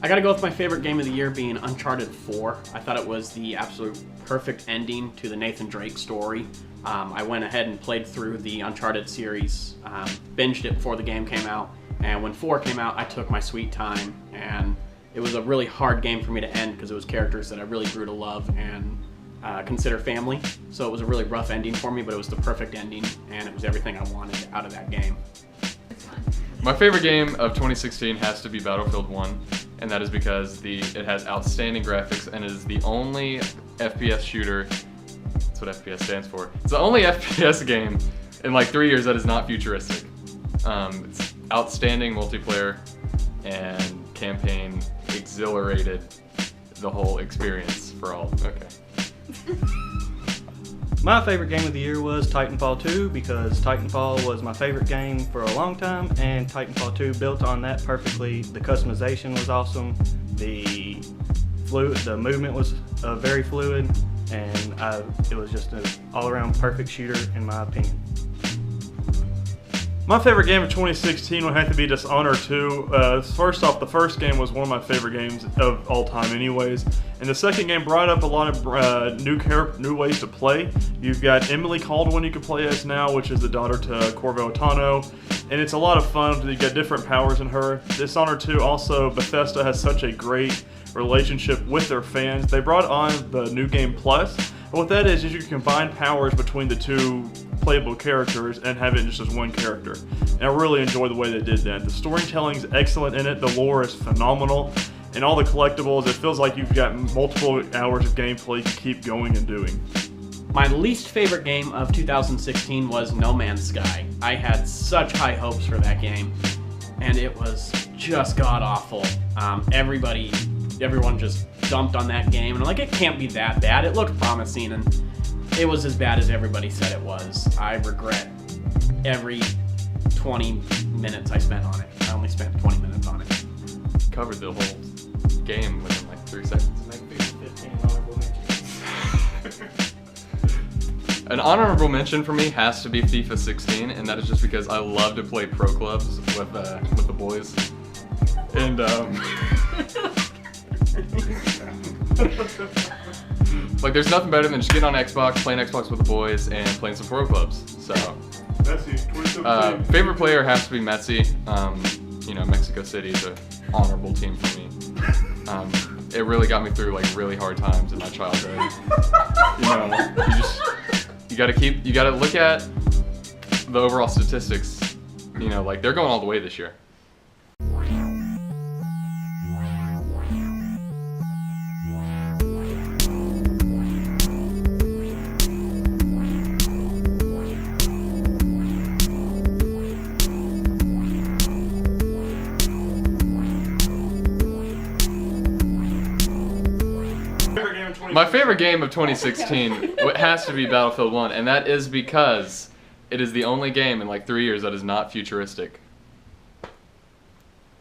I gotta go with my favorite game of the year being Uncharted 4. I thought it was the absolute perfect ending to the Nathan Drake story. I went ahead and played through the Uncharted series, binged it before the game came out, and when 4 came out, I took my sweet time, and it was a really hard game for me to end because it was characters that I really grew to love and consider family. So it was a really rough ending for me, but it was the perfect ending, and it was everything I wanted out of that game. My favorite game of 2016 has to be Battlefield 1, and that is because it has outstanding graphics and is the only FPS shooter. That's what FPS stands for. It's the only FPS game in like 3 years that is not futuristic. It's outstanding multiplayer and campaign, exhilarated the whole experience for all. Okay. My favorite game of the year was Titanfall 2 because Titanfall was my favorite game for a long time, and Titanfall 2 built on that perfectly. The customization was awesome, the movement was very fluid, and it was just an all-around perfect shooter in my opinion. My favorite game of 2016 would have to be Dishonored 2. First off, the first game was one of my favorite games of all time anyways. And the second game brought up a lot of new ways to play. You've got Emily Caldwell you can play as now, which is the daughter to Corvo Attano. And it's a lot of fun. You get different powers in her. Dishonored 2 also, Bethesda has such a great relationship with their fans. They brought on the New Game Plus. And what that is you can combine powers between the two playable characters and have it just as one character. And I really enjoy the way they did that. The storytelling is excellent in it, the lore is phenomenal, and all the collectibles, it feels like you've got multiple hours of gameplay you can keep going and doing. My least favorite game of 2016 was No Man's Sky. I had such high hopes for that game, and it was just god-awful. Everyone just dumped on that game, and I'm like, it can't be that bad. It looked promising, and it was as bad as everybody said it was. I regret every 20 minutes I spent on it. I only spent 20 minutes on it. Covered the whole game within like 3 seconds. An honorable mention for me has to be FIFA 16, and that is just because I love to play pro clubs with the boys. And like, there's nothing better than just getting on Xbox, playing Xbox with the boys, and playing some pro clubs. So, favorite player has to be Messi. Mexico City is an honorable team for me. It really got me through like really hard times in my childhood. You gotta look at the overall statistics. Like they're going all the way this year. My favorite game of 2016 has to be Battlefield 1, and that is because it is the only game in like 3 years that is not futuristic.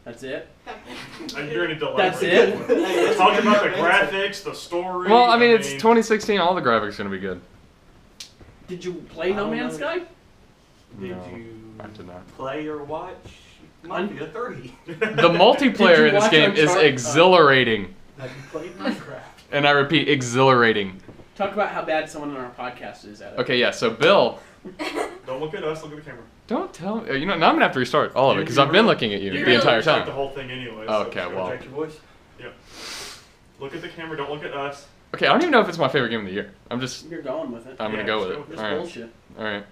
That's it? I'm hearing it delay. That's it? Talking about the graphics, the story. Well, I mean, it's 2016, all the graphics are going to be good. Did you play No Man's Sky? Did No, you I did not. play or watch? Might be a 30. The multiplayer in this game is exhilarating. Have you played Minecraft? And I repeat, exhilarating. Talk about how bad someone on our podcast is at it. Okay, yeah, so Bill. Don't look at us, look at the camera. Don't tell me. Now I'm going to have to restart all of it because I've been looking at you the entire time. The whole thing anyway. Okay, well. Check your voice. Yep. Look at the camera, don't look at us. Okay, I don't even know if it's my favorite game of the year. You're going with it. I'm going to go with it. It's All right. bullshit. All right.